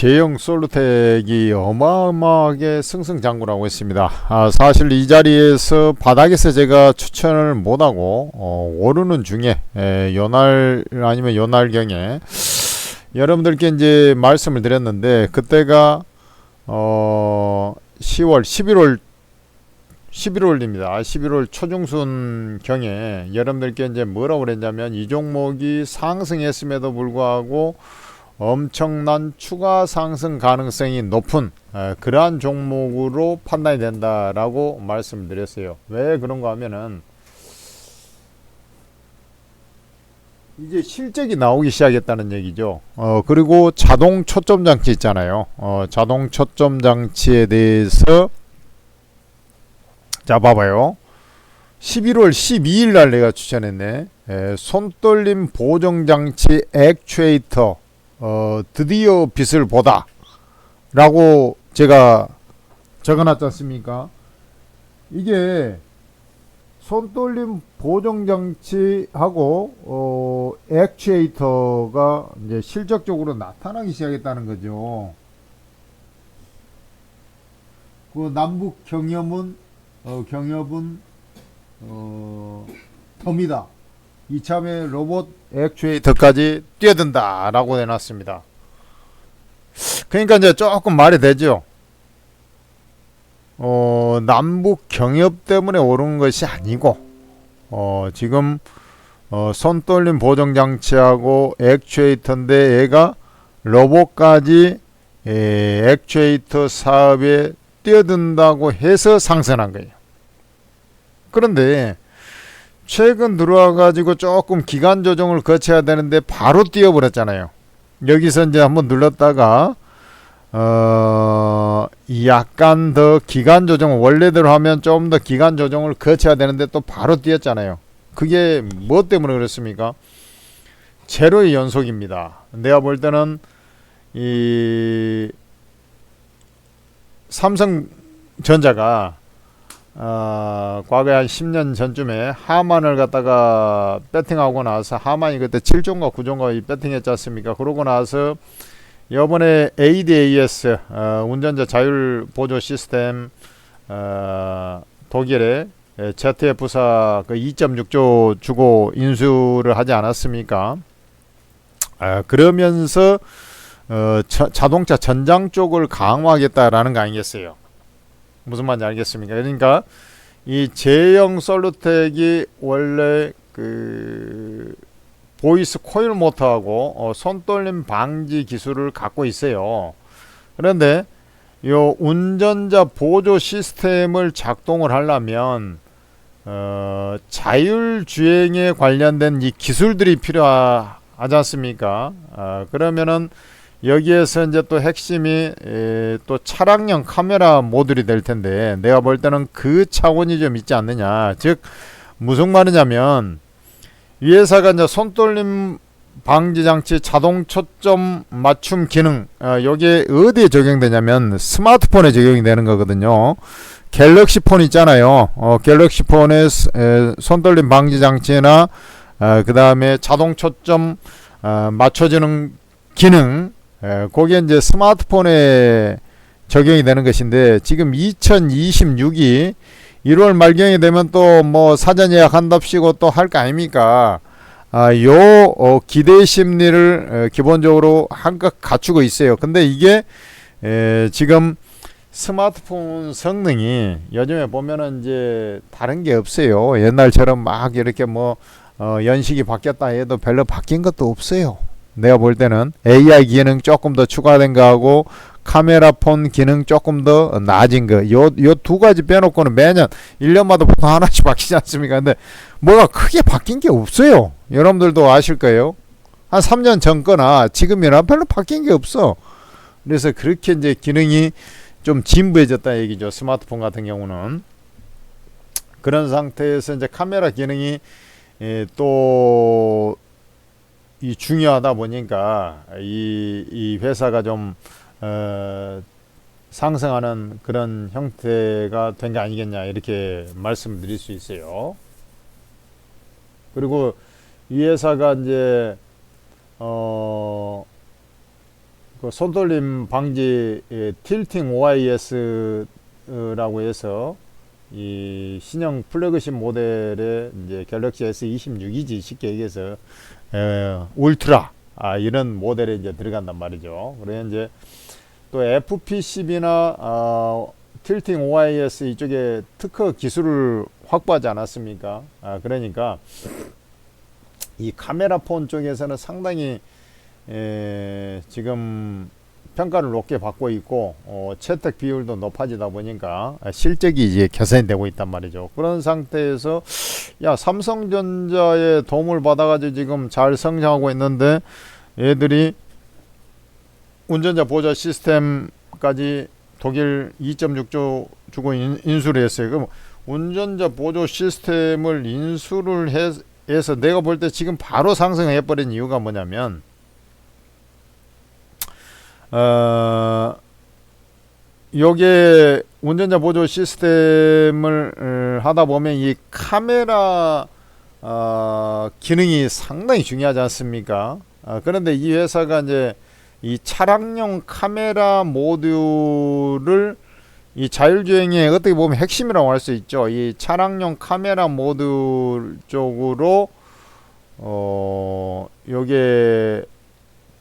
제형 솔루텍이 어마어마하게 승승장구하고 있습니다. 사실 이 자리에서 바닥에서 제가 추천을 못하고 오르는 중에 연할 아니면 연할경에 여러분들께 이제 말씀을 드렸는데, 그때가 10월 11월입니다. 11월 초중순 경에 여러분들께 이제 뭐라고 그랬냐면, 이 종목이 상승했음에도 불구하고 엄청난 추가 상승 가능성이 높은 그러한 종목으로 판단이 된다라고 말씀드렸어요. 왜 그런가 하면은 이제 실적이 나오기 시작했다는 얘기죠. 그리고 자동 초점 장치 있잖아요. 자동 초점 장치에 대해서 자 봐봐요. 11월 12일 날 내가 추천했네. 손떨림 보정 장치 액추에이터 드디어 빛을 보다 라고 제가 적어놨지 않습니까? 이게 손떨림 보정장치하고 액추에이터가 이제 실적적으로 나타나기 시작했다는 거죠. 그 남북 경협은 터미다. 이참에 로봇 액추에이터까지 뛰어든다 라고 해놨습니다. 그러니까 이제 조금 말이 되죠. 남북 경협 때문에 오른 것이 아니고 지금 손떨림 보정장치하고 액추에이터인데 얘가 로봇까지 액추에이터 사업에 뛰어든다고 해서 상승한 거예요. 그런데 최근 들어와 가지고 조금 기간 조정을 거쳐야 되는데 바로 뛰어버렸잖아요. 여기서 이제 한번 눌렀다가 약간 더 기간 조정, 원래대로 하면 좀 더 기간 조정을 거쳐야 되는데 또 바로 뛰었잖아요. 그게 뭐 때문에 그렇습니까? 제로의 연속입니다. 내가 볼 때는 이 삼성전자가 과거에 한 10년 전쯤에 하만을 갖다가 배팅하고 나서, 하만이 그때 7종가 9종가 배팅했지 않습니까? 그러고 나서 이번에 ADAS 운전자 자율 보조 시스템 독일의 ZF사 그 2.6조 주고 인수를 하지 않았습니까? 그러면서 자동차 전장 쪽을 강화하겠다라는 거 아니겠어요? 무슨 말인지 알겠습니까? 그러니까 이 제형 솔루텍이 원래 그 보이스 코일 모터하고 손떨림 방지 기술을 갖고 있어요. 그런데 요 운전자 보조 시스템을 작동을 하려면 자율주행에 관련된 이 기술들이 필요하지 않습니까? 그러면은 여기에서 이제 또 핵심이 또 차량용 카메라 모듈이 될 텐데, 내가 볼 때는 그 차원이 좀 있지 않느냐. 즉 무슨 말이냐면, 이 회사가 이제 손떨림 방지 장치 자동 초점 맞춤 기능, 여기에 어디에 적용되냐면 스마트폰에 적용이 되는 거거든요. 갤럭시 폰 있잖아요. 갤럭시 폰의 손떨림 방지 장치나 그 다음에 자동 초점 맞춰주는 기능, 거기에 이제 스마트폰에 적용이 되는 것인데, 지금 2026이 1월 말경이 되면 또 뭐 사전 예약한답시고 또 할 거 아닙니까? 기대 심리를 기본적으로 한껏 갖추고 있어요. 근데 이게 지금 스마트폰 성능이 요즘에 보면은 이제 다른 게 없어요. 옛날처럼 막 이렇게 뭐 연식이 바뀌었다 해도 별로 바뀐 것도 없어요. 내가 볼 때는 AI 기능 조금 더 추가된 거하고 카메라 폰 기능 조금 더 나아진 거, 요 두 가지 빼놓고는 매년 1년마다 보통 하나씩 바뀌지 않습니까? 근데 뭐가 크게 바뀐 게 없어요. 여러분들도 아실 거예요. 한 3년 전 거나 지금이나 별로 바뀐 게 없어. 그래서 그렇게 이제 기능이 좀 진부해졌다 얘기죠. 스마트폰 같은 경우는. 그런 상태에서 이제 카메라 기능이 또 이 중요하다 보니까 이 회사가 좀 상승하는 그런 형태가 된 게 아니겠냐, 이렇게 말씀드릴 수 있어요. 그리고 이 회사가 이제 그 손떨림 방지 틸팅 OIS라고 해서 이 신형 플래그십 모델의 이제 갤럭시 S26이지 쉽게 얘기해서 울트라 이런 모델에 이제 들어간단 말이죠. 그래 이제 또 FP10이나 틸팅 OIS 이쪽에 특허 기술을 확보하지 않았습니까? 그러니까 이 카메라 폰 쪽에서는 상당히 지금 평가를 높게 받고 있고 채택 비율도 높아지다 보니까 실적이 이제 개선이 되고 있단 말이죠. 그런 상태에서 야 삼성전자의 도움을 받아가지고 지금 잘 성장하고 있는데 얘들이 운전자 보조 시스템까지 독일 2.6조 주고 인수를 했어요. 그럼 운전자 보조 시스템을 인수를 해서 내가 볼 때 지금 바로 상승해버린 이유가 뭐냐면 요게 운전자 보조 시스템을 하다 보면 이 카메라 기능이 상당히 중요하지 않습니까? 그런데 이 회사가 이제 이 차량용 카메라 모듈을 이 자율주행의 어떻게 보면 핵심이라고 할 수 있죠. 이 차량용 카메라 모듈 쪽으로 요게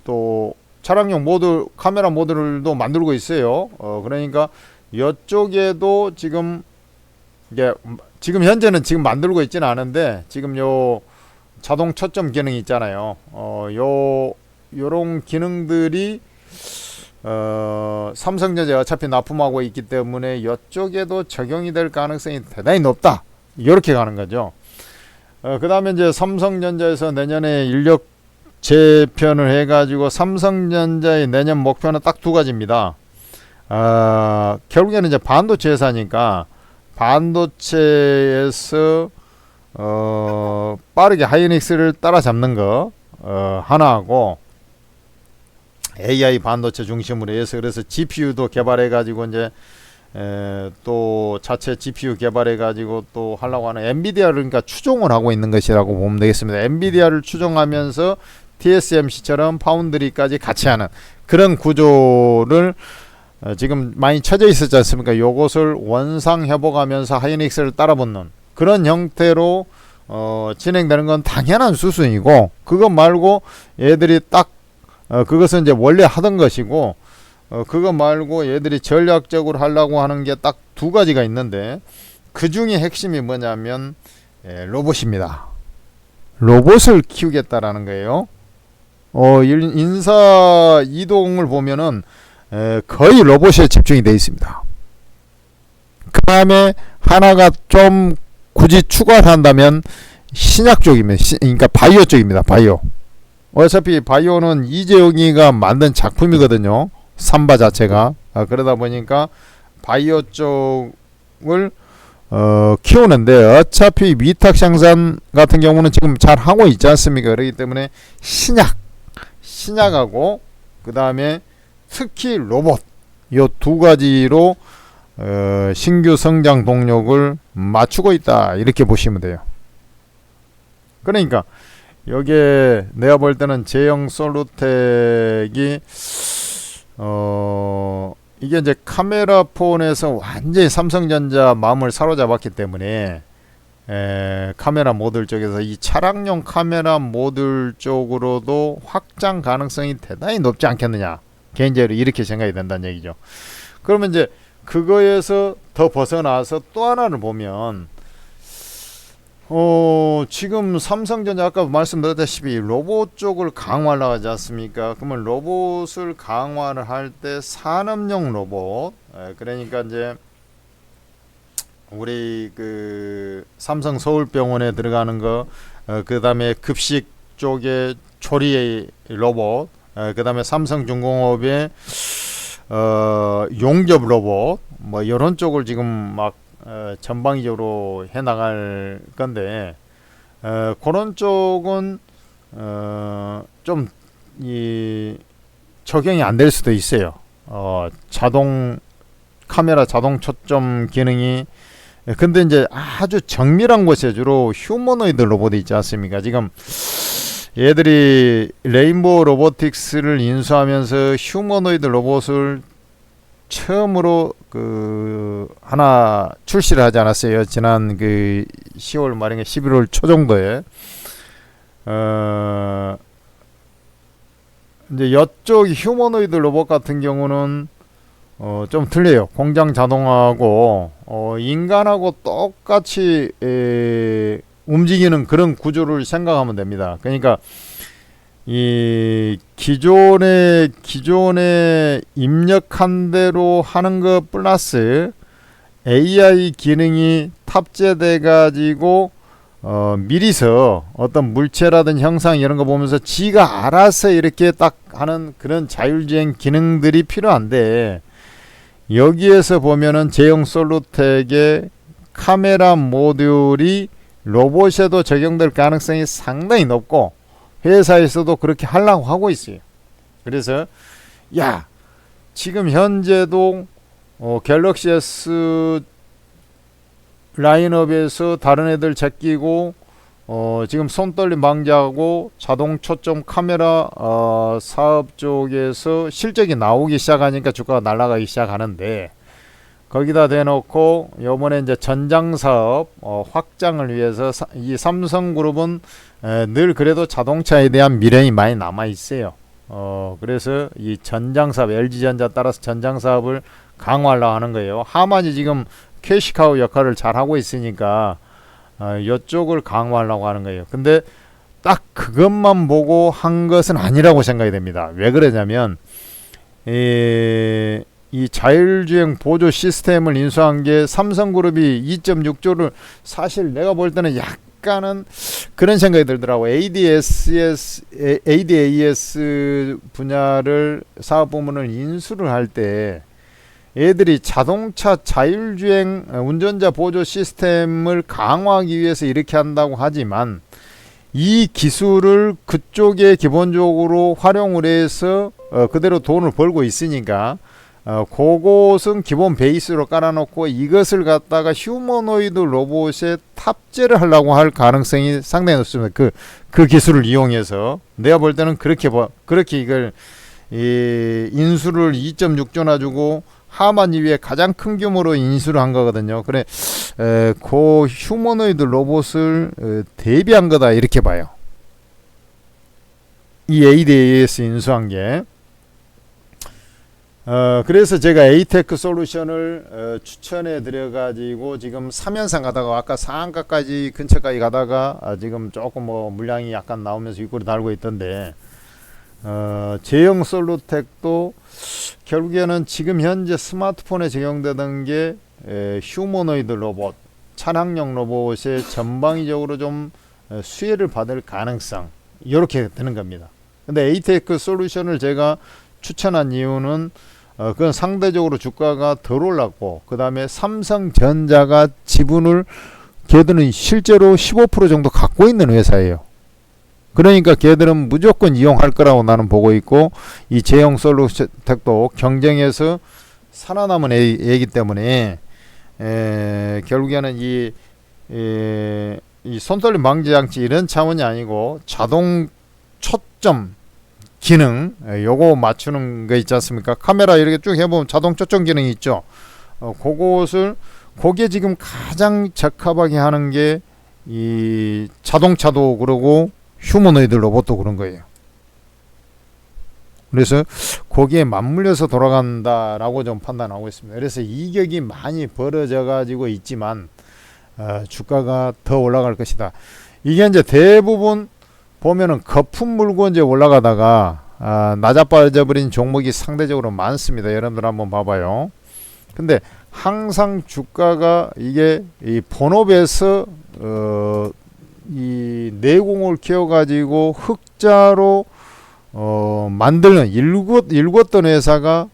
또 차량용 모듈 카메라 모듈도 만들고 있어요. 그러니까 이쪽에도 지금 이게 지금 현재는 지금 만들고 있지는 않은데 지금 요 자동 초점 기능이 있잖아요. 요런 기능들이 삼성전자 어차피 납품하고 있기 때문에 이쪽에도 적용이 될 가능성이 대단히 높다. 이렇게 가는 거죠. 그 다음에 이제 삼성전자에서 내년에 인력 재편을 해가지고 삼성전자의 내년 목표는 딱 두 가지입니다. 결국에는 이제 반도체 회사니까 반도체에서 빠르게 하이닉스를 따라잡는 거 하나하고 AI 반도체 중심으로 해서 그래서 GPU도 개발해 가지고 이제 또 자체 GPU 개발해 가지고 또 하려고 하는 엔비디아를 그러니까 추종을 하고 있는 것이라고 보면 되겠습니다. 엔비디아를 추종하면서 TSMC처럼 파운드리까지 같이 하는 그런 구조를 지금 많이 쳐져 있었지 않습니까? 요것을 원상 회복하면서 하이닉스를 따라붙는 그런 형태로 진행되는 건 당연한 수순이고 그것 말고 얘들이 딱 그것은 이제 원래 하던 것이고 그거 말고 얘들이 전략적으로 하려고 하는 게 딱 두 가지가 있는데 그 중에 핵심이 뭐냐면 로봇입니다. 로봇을 키우겠다라는 거예요. 인사 이동을 보면은 거의 로봇에 집중이 되어 있습니다. 그 다음에 하나가 좀 굳이 추가를 한다면 신약 쪽입니다. 그러니까 바이오 쪽입니다. 바이오. 어차피 바이오는 이재용이가 만든 작품이거든요. 삼바 자체가. 그러다 보니까 바이오 쪽을 키우는데 어차피 위탁 생산 같은 경우는 지금 잘 하고 있지 않습니까? 그렇기 때문에 신약하고 그 다음에 특히 로봇 이 두 가지로 신규 성장 동력을 맞추고 있다 이렇게 보시면 돼요. 그러니까 여기에 내가 볼 때는 제형 솔루텍이 이게 이제 카메라 폰에서 완전히 삼성전자 마음을 사로잡았기 때문에 카메라 모듈 쪽에서 이 차량용 카메라 모듈 쪽으로도 확장 가능성이 대단히 높지 않겠느냐 개인적으로 이렇게 생각이 된다는 얘기죠. 그러면 이제 그거에서 더 벗어나서 또 하나를 보면 지금 삼성전자 아까 말씀드렸다시피 로봇 쪽을 강화하려고 하지 않습니까? 그러면 로봇을 강화를 할 때 산업용 로봇, 그러니까 이제 우리 그 삼성 서울병원에 들어가는 거, 그 다음에 급식 쪽에 조리 로봇, 그 다음에 삼성중공업의 용접 로봇, 뭐 이런 쪽을 지금 막 전방위적으로 해 나갈 건데 그런 쪽은 좀 이 적용이 안 될 수도 있어요. 자동 카메라 자동 초점 기능이 근데 이제 아주 정밀한 곳에 주로 휴머노이드 로봇이 있지 않습니까? 지금 얘들이 레인보우 로보틱스를 인수하면서 휴머노이드 로봇을 처음으로 하나 출시를 하지 않았어요. 지난 10월 말인가 11월 초 정도에. 이제 이쪽 휴머노이드 로봇 같은 경우는 좀 틀려요. 공장 자동화하고 인간하고 똑같이 움직이는 그런 구조를 생각하면 됩니다. 그러니까 이 기존에 입력한 대로 하는 것 플러스 AI 기능이 탑재돼 가지고 미리서 어떤 물체라든 형상 이런 거 보면서 지가 알아서 이렇게 딱 하는 그런 자율주행 기능들이 필요한데, 여기에서 보면은 제형 솔루텍의 카메라 모듈이 로봇에도 적용될 가능성이 상당히 높고 회사에서도 그렇게 하려고 하고 있어요. 그래서 지금 현재도 갤럭시 S 라인업에서 다른 애들 제끼고 지금 손떨림 방지하고 자동 초점 카메라 사업 쪽에서 실적이 나오기 시작하니까 주가가 날아가기 시작하는데, 거기다 대놓고 요번에 이제 전장 사업 확장을 위해서 이 삼성그룹은 늘 그래도 자동차에 대한 미련이 많이 남아 있어요. 그래서 이 전장 사업, LG전자 따라서 전장 사업을 강화하려고 하는 거예요. 하만이 지금 캐시카우 역할을 잘 하고 있으니까 이쪽을 강화하려고 하는 거예요. 근데 딱 그것만 보고 한 것은 아니라고 생각이 됩니다. 왜 그러냐면 이 자율주행 보조 시스템을 인수한 게 삼성그룹이 2.6조를, 사실 내가 볼 때는 약간은 그런 생각이 들더라고. ADAS 분야를 사업 부문을 인수를 할 때 애들이 자동차 자율주행 운전자 보조 시스템을 강화하기 위해서 이렇게 한다고 하지만, 이 기술을 그쪽에 기본적으로 활용을 해서 그대로 돈을 벌고 있으니까 그것은 기본 베이스로 깔아놓고 이것을 갖다가 휴머노이드 로봇에 탑재를 하려고 할 가능성이 상당히 높습니다. 그 기술을 이용해서 내가 볼 때는 그렇게 이걸 인수를 2.6조나 주고 하만 이후에 가장 큰 규모로 인수를 한 거거든요. 그래, 그 휴머노이드 로봇을 대비한 거다 이렇게 봐요. 이 ADAS 인수한 게. 그래서 제가 에이테크 솔루션을 추천해 드려 가지고 지금 3연상 가다가 아까 상한가까지 근처까지 가다가 지금 조금 물량이 약간 나오면서 윗골이 달고 있던데, 제형 솔루텍도 결국에는 지금 현재 스마트폰에 적용되던 게 휴머노이드 로봇, 차량용 로봇의 전방위적으로 좀 수혜를 받을 가능성, 이렇게 되는 겁니다. 근데 에이테크 솔루션을 제가 추천한 이유는 그건 상대적으로 주가가 덜 올랐고, 그 다음에 삼성전자가 지분을 걔들은 실제로 15% 정도 갖고 있는 회사예요. 그러니까 걔들은 무조건 이용할 거라고 나는 보고 있고, 이 제형 솔루텍도 경쟁에서 살아남은 애이기 때문에 결국에는 이 손떨림 방지 장치 이런 차원이 아니고 자동 초점 기능, 요거 맞추는 거 있지 않습니까? 카메라 이렇게 쭉 해보면 자동 초점 기능이 있죠. 거기에 지금 가장 적합하게 하는 게 이 자동차도 그러고 휴머노이드 로봇도 그런 거예요. 그래서 거기에 맞물려서 돌아간다라고 좀 판단하고 있습니다. 그래서 이격이 많이 벌어져 가지고 있지만 주가가 더 올라갈 것이다. 이게 이제 대부분 보면은 거품 물고 이제 올라가다가 낮아빠져버린 종목이 상대적으로 많습니다. 여러분들 한번 봐봐요. 근데 항상 주가가 이게 이 본업에서 이 내공을 키워가지고 흑자로 만들는 일궜던 회사가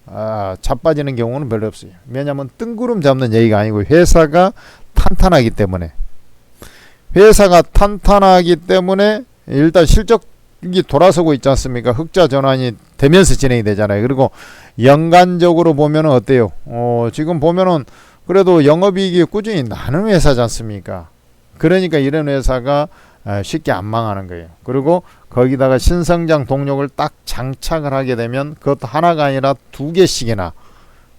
자빠지는 경우는 별로 없어요. 왜냐하면 뜬구름 잡는 얘기가 아니고 회사가 탄탄하기 때문에, 일단 실적이 돌아서고 있지 않습니까? 흑자 전환이 되면서 진행이 되잖아요. 그리고 연간적으로 보면은 어때요? 지금 보면은 그래도 영업이익이 꾸준히 나는 회사지 않습니까? 그러니까 이런 회사가 쉽게 안 망하는 거예요. 그리고 거기다가 신성장 동력을 딱 장착을 하게 되면 그것도 하나가 아니라 2개씩이나,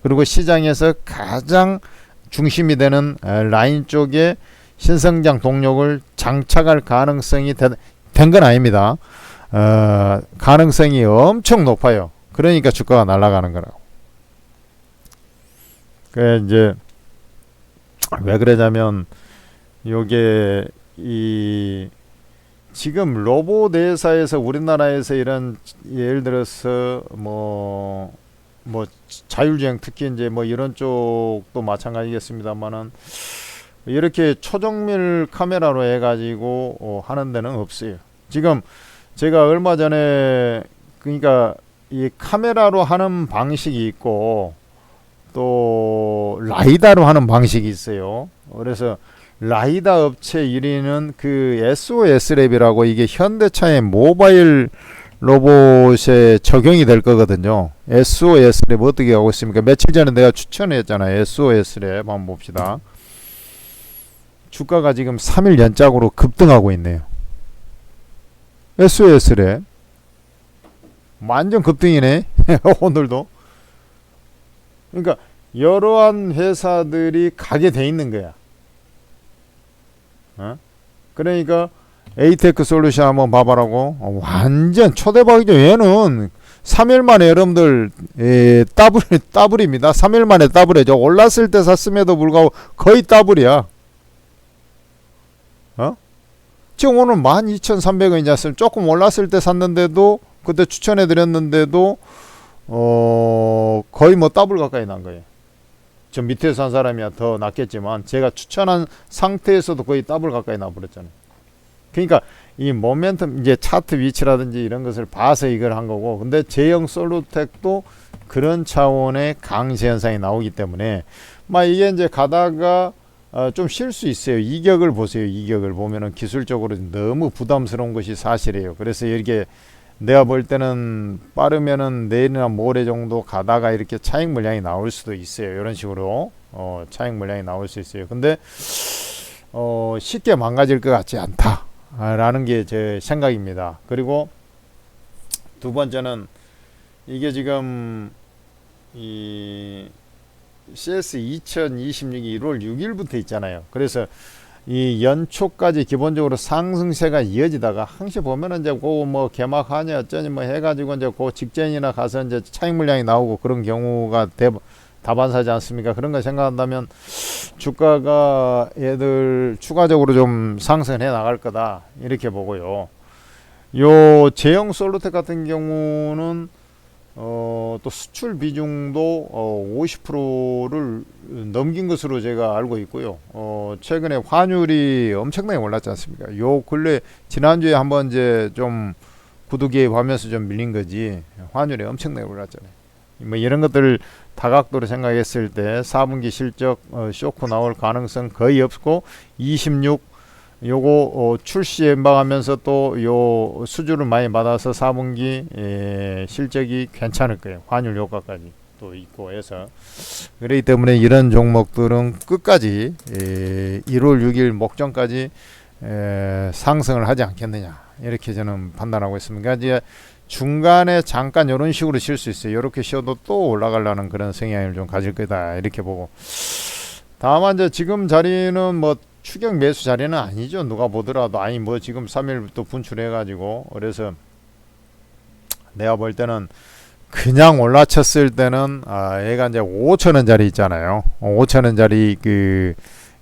그리고 시장에서 가장 중심이 되는 라인 쪽에 신성장 동력을 장착할 가능성이 된 건 아닙니다. 가능성이 엄청 높아요. 그러니까 주가가 날아가는 거라고. 그 이제 왜 그러냐면 요게 이 지금 로봇 회사에서 우리나라에서 이런 예를 들어서 뭐 자율주행, 특히 이제 뭐 이런 쪽도 마찬가지겠습니다만은 이렇게 초정밀 카메라로 해가지고 하는 데는 없어요. 지금 제가 얼마 전에, 그러니까 이 카메라로 하는 방식이 있고 또 라이다로 하는 방식이 있어요. 그래서 라이다 업체 1위는 그 SOS랩이라고, 이게 현대차의 모바일 로봇에 적용이 될 거거든요. SOS랩 어떻게 하고 있습니까? 며칠 전에 내가 추천했잖아요. SOS랩 한번 봅시다. 주가가 지금 3일 연짝으로 급등하고 있네요. SOS랩 완전 급등이네. 오늘도. 그러니까 여러한 회사들이 가게 돼 있는 거야. 그러니까 에이테크 솔루션 한번 봐봐라고. 완전 초대박이죠. 얘는 3일 만에 여러분들 더블입니다. 3일 만에 더블이죠. 올랐을 때 샀음에도 불구하고 거의 더블이야. 지금 오늘 12,300원이었으면 조금 올랐을 때 샀는데도, 그때 추천해 드렸는데도 거의 뭐 더블 가까이 난 거예요. 저 밑에서 산 사람이야 더 낫겠지만 제가 추천한 상태에서도 거의 더블 가까이 나버렸잖아요. 그러니까 이 모멘텀, 이제 차트 위치라든지 이런 것을 봐서 이걸 한 거고, 근데 제형 솔루텍도 그런 차원의 강세 현상이 나오기 때문에 막 이게 이제 가다가 좀 쉴 수 있어요. 이격을 보세요. 이격을 보면은 기술적으로 너무 부담스러운 것이 사실이에요. 그래서 이렇게 내가 볼 때는 빠르면은 내일이나 모레 정도 가다가 이렇게 차익 물량이 나올 수도 있어요. 이런 식으로 차익 물량이 나올 수 있어요. 근데 쉽게 망가질 것 같지 않다 라는 게 제 생각입니다. 그리고 두 번째는 이게 지금 이 CS 2026이 1월 6일부터 있잖아요. 그래서 이 연초까지 기본적으로 상승세가 이어지다가 항시 보면은 이제 뭐 개막하냐 어쩌니 뭐 해가지고 이제 그 직전이나 가서 이제 차익 물량이 나오고 그런 경우가 다반사지 않습니까? 그런 거 생각한다면 주가가 얘들 추가적으로 좀 상승해 나갈 거다 이렇게 보고요. 요 제형 솔루텍 같은 경우는 또 수출 비중도 50%를 넘긴 것으로 제가 알고 있고요. 최근에 환율이 엄청나게 올랐지 않습니까? 요 근래 지난주에 한번 이제 좀 구두 개입하면서 좀 밀린 거지, 환율이 엄청나게 올랐잖아요. 뭐 이런 것들을 다각도로 생각했을 때 4분기 실적 쇼크 나올 가능성 거의 없고, 26 요거 출시 연방하면서 또 요 수주를 많이 받아서 4분기 실적이 괜찮을 거예요. 환율 효과까지 또 있고 해서, 그렇기 때문에 이런 종목들은 끝까지 1월 6일 목전까지 상승을 하지 않겠느냐 이렇게 저는 판단하고 있습니다. 이제 중간에 잠깐 이런 식으로 쉴 수 있어요. 이렇게 쉬어도 또 올라가려는 그런 성향을 좀 가질 거다 이렇게 보고, 다만 이제 지금 자리는 뭐 추격 매수 자리는 아니죠. 누가 보더라도. 아니 뭐 지금 3일부터 분출해 가지고, 그래서 내가 볼 때는 그냥 올라쳤을 때는 얘가 이제 5천원짜리 있잖아요. 5천원짜리 그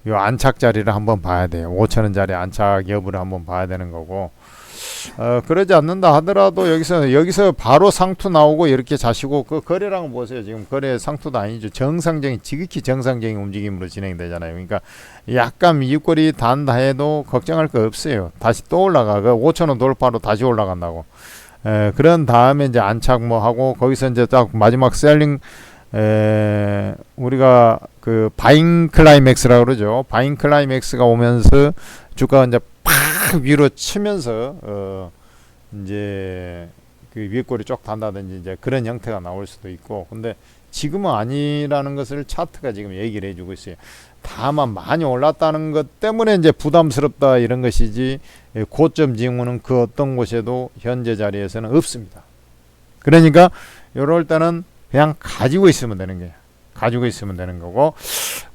요 안착 자리를 한번 봐야 돼요. 5천원짜리 안착 여부를 한번 봐야 되는 거고, 그러지 않는다 하더라도 여기서 바로 상투 나오고 이렇게 자시고, 그 거래량을 보세요. 지금 거래 상투도 아니죠. 정상적인, 지극히 정상적인 움직임으로 진행되잖아요. 그러니까 약간 미국거리 단다 해도 걱정할 거 없어요. 다시 또 올라가. 그 5천원 돌파로 다시 올라간다고. 그런 다음에 이제 안착 뭐 하고, 거기서 이제 딱 마지막 셀링, 우리가 그 바잉 클라이맥스라고 그러죠. 바잉 클라이맥스가 오면서 주가가 이제 팍 위로 치면서 이제 그 위에 꼬리 쪽 단다든지 이제 그런 형태가 나올 수도 있고, 근데 지금은 아니라는 것을 차트가 지금 얘기를 해주고 있어요. 다만 많이 올랐다는 것 때문에 이제 부담스럽다 이런 것이지, 고점 징후는 그 어떤 곳에도 현재 자리에서는 없습니다. 그러니까 이럴 때는 그냥 가지고 있으면 되는 거예요. 가지고 있으면 되는 거고,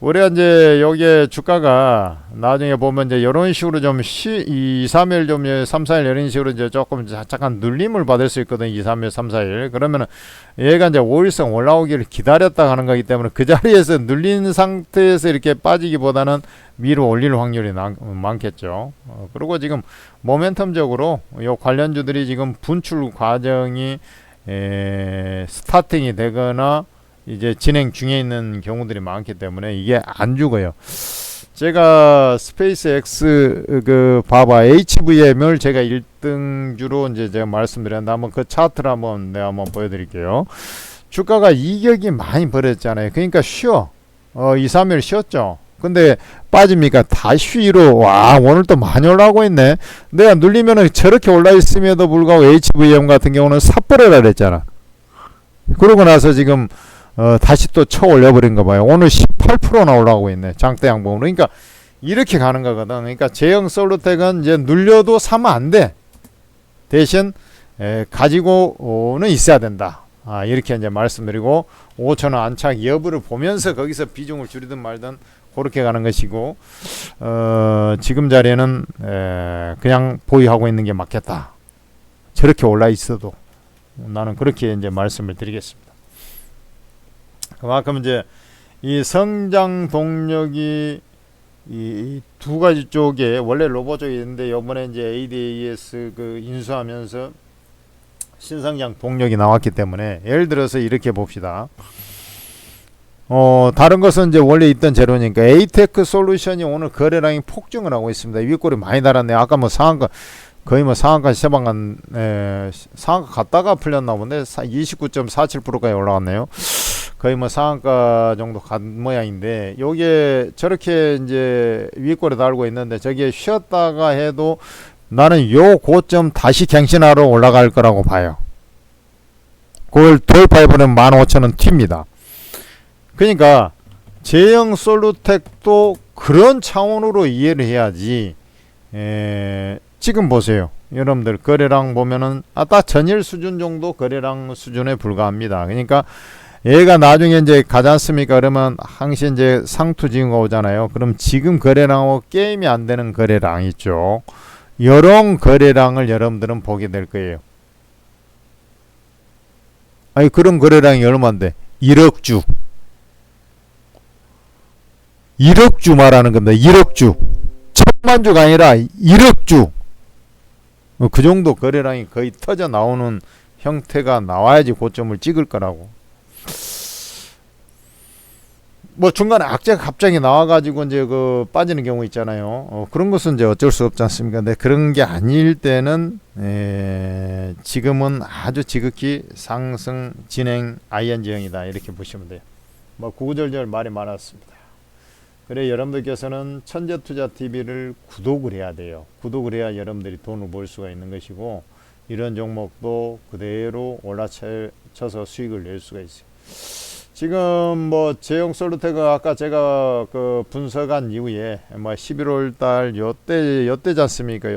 우리가 이제 여기에 주가가 나중에 보면 이제 이런 식으로 좀 2, 3일 좀 3, 4일 이런 식으로 이제 조금 잠깐 눌림을 받을 수 있거든. 2, 3일, 3, 4일. 그러면은 얘가 이제 5일선 올라오기를 기다렸다 하는 거기 때문에 그 자리에서 눌린 상태에서 이렇게 빠지기보다는 위로 올릴 확률이 많겠죠. 그리고 지금 모멘텀적으로 요 관련주들이 지금 분출 과정이 스타팅이 되거나 이제 진행 중에 있는 경우들이 많기 때문에 이게 안 죽어요. 제가 스페이스X 그 봐봐 HVM을 제가 1등주로 이제 제가 말씀드렸는데 한번 그 차트를 한번 내가 한번 보여드릴게요. 주가가 이격이 많이 벌어졌잖아요. 그러니까 쉬어. 2, 3일 쉬었죠. 근데 빠집니까? 다시 위로. 와, 오늘 또 많이 올라오고 있네. 내가 눌리면은 저렇게 올라 있음에도 불구하고 HVM 같은 경우는 삿버려라 그랬잖아. 그러고 나서 지금 다시 또 쳐 올려버린 거 봐요. 오늘 18%나 올라오고 있네. 장대 양봉. 그러니까 이렇게 가는 거거든. 그러니까 제형 솔루텍은 이제 눌려도 사면 안 돼. 대신 가지고는 있어야 된다. 이렇게 이제 말씀드리고, 5,000원 안착 여부를 보면서 거기서 비중을 줄이든 말든 그렇게 가는 것이고, 지금 자리에는 그냥 보유하고 있는 게 맞겠다. 저렇게 올라 있어도 나는 그렇게 이제 말씀을 드리겠습니다. 그만큼 이제 이 성장 동력이 이 두 가지 쪽에 원래 로봇 쪽이 있는데, 요번에 이제 ADAS 그 인수하면서 신성장 동력이 나왔기 때문에, 예를 들어서 이렇게 봅시다. 다른 것은 이제 원래 있던 재료니까 에이테크 솔루션이 오늘 거래량이 폭증을 하고 있습니다. 윗골이 많이 달았네요. 아까 뭐 상한가 거의 뭐 상한가 세방간 상한가 갔다가 풀렸나 본데 29.47%까지 올라갔네요. 거의 뭐 상한가 정도 간 모양인데, 요게 저렇게 이제 윗골에 달고 있는데 저게 쉬었다가 해도 나는 요 고점 다시 갱신하러 올라갈 거라고 봐요. 그걸 돌파해보면 15,000원 튑니다. 그러니까 제형 솔루텍도 그런 차원으로 이해를 해야지. 지금 보세요. 여러분들 거래량 보면은 딱 전일 수준 정도 거래량 수준에 불과합니다. 그러니까 얘가 나중에 이제 가지 않습니까? 그러면 항시 이제 상투 징후가 오잖아요. 그럼 지금 거래량하고 게임이 안 되는 거래량 있죠. 이런 거래량을 여러분들은 보게 될 거예요. 아니, 그런 거래량이 얼마인데? 1억 주. 1억 주 말하는 겁니다. 1억 주. 1000만 주가 아니라 1억 주. 그 정도 거래량이 거의 터져 나오는 형태가 나와야지 고점을 찍을 거라고. 뭐 중간에 악재가 갑자기 나와가지고 이제 그 빠지는 경우 있잖아요. 그런 것은 이제 어쩔 수 없지 않습니까? 근데 그런 게 아닐 때는 지금은 아주 지극히 상승 진행 ING형이다 이렇게 보시면 돼요. 뭐 구구절절 말이 많았습니다. 그래, 여러분들께서는 천재투자TV를 구독을 해야 돼요. 구독을 해야 여러분들이 돈을 벌 수가 있는 것이고, 이런 종목도 그대로 올라쳐서 수익을 낼 수가 있어요. 지금 뭐 제형 솔루텍은 아까 제가 그 분석한 이후에 뭐 11월 달 요때지 않습니까?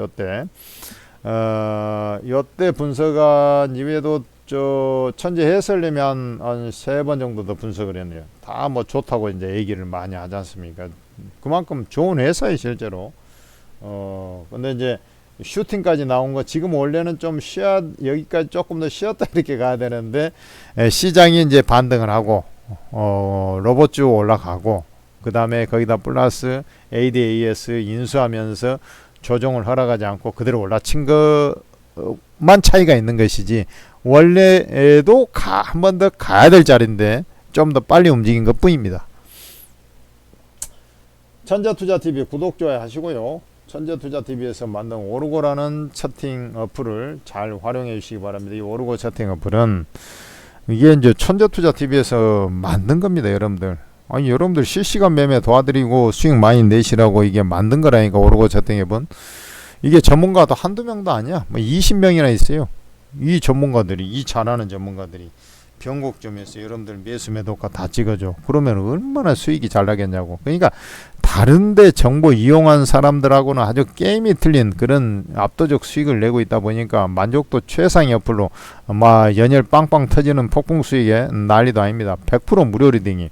요때 분석한 이후에도 저 천재 해설님이 한 3번 정도 더 분석을 했네요. 다 뭐 좋다고 이제 얘기를 많이 하지 않습니까? 그만큼 좋은 회사에 실제로. 근데 이제 슈팅까지 나온 거 지금 원래는 좀 여기까지 조금 더 쉬었다 이렇게 가야 되는데, 시장이 이제 반등을 하고 로봇주 올라가고, 그 다음에 거기다 플러스 ADAS 인수하면서 조정을 허락하지 않고 그대로 올라친 것만 차이가 있는 것이지, 원래도 한 번 더 가야 될 자리인데 좀 더 빨리 움직인 것 뿐입니다. 천재투자TV 구독, 좋아요 하시고요. 천재투자TV에서 만든 오르고라는 채팅 어플을 잘 활용해 주시기 바랍니다. 이 오르고 채팅 어플은 이게 이제 천재투자TV에서 만든 겁니다, 여러분들. 아니, 여러분들 실시간 매매 도와드리고 수익 많이 내시라고 이게 만든 거라니까. 오르고 채팅 앱은 이게 전문가도 한두 명도 아니야. 뭐 20명이나 있어요. 이 전문가들이, 이 잘하는 전문가들이 변곡점에서 여러분들 매수 매도가 다 찍어줘. 그러면 얼마나 수익이 잘 나겠냐고. 그러니까 다른데 정보 이용한 사람들하고는 아주 게임이 틀린 그런 압도적 수익을 내고 있다 보니까 만족도 최상위 어플로 막 연혈 빵빵 터지는 폭풍 수익에 난리도 아닙니다. 100% 무료 리딩이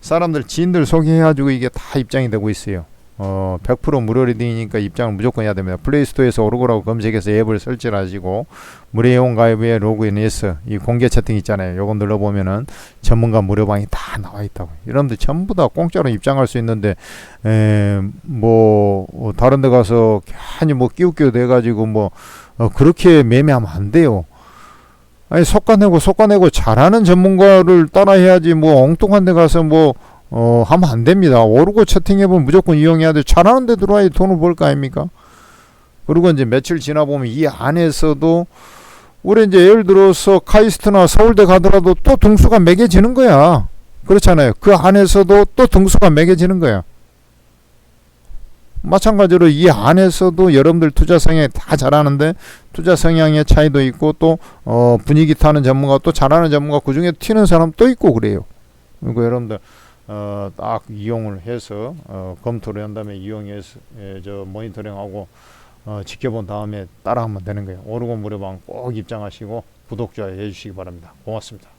사람들 지인들 소개해가지고 이게 다 입장이 되고 있어요. 100% 무료 리딩이니까 입장을 무조건 해야 됩니다. 플레이스토어에서 오르고라고 검색해서 앱을 설치를 하시고 무료 회원 가입에 로그인해서 이 공개 채팅 있잖아요. 요거 눌러보면은 전문가 무료방이 다 나와 있다고. 여러분들 전부 다 공짜로 입장할 수 있는데 뭐 다른 데 가서 괜히 뭐 끼우끼우 돼가지고 뭐 그렇게 매매하면 안 돼요. 아니 속가내고 잘하는 전문가를 따라해야지 뭐 엉뚱한 데 가서 뭐 하면 안 됩니다. 오르고 채팅앱은 무조건 이용해야 돼. 잘하는 데 들어와야 돈을 벌 거 아닙니까? 그리고 이제 며칠 지나보면 이 안에서도 우리 이제 예를 들어서 카이스트나 서울대 가더라도 또 등수가 매겨지는 거야. 그렇잖아요. 그 안에서도 또 등수가 매겨지는 거야. 마찬가지로 이 안에서도 여러분들 투자 성향이 다 잘하는데 투자 성향의 차이도 있고 또 분위기 타는 전문가 또 잘하는 전문가 그중에 튀는 사람 또 있고 그래요. 그리고 여러분들 딱 이용을 해서 검토를 한 다음에 이용해서 저 모니터링하고 지켜본 다음에 따라하면 되는 거예요. 오르고 무료방 꼭 입장하시고 구독, 좋아요 해주시기 바랍니다. 고맙습니다.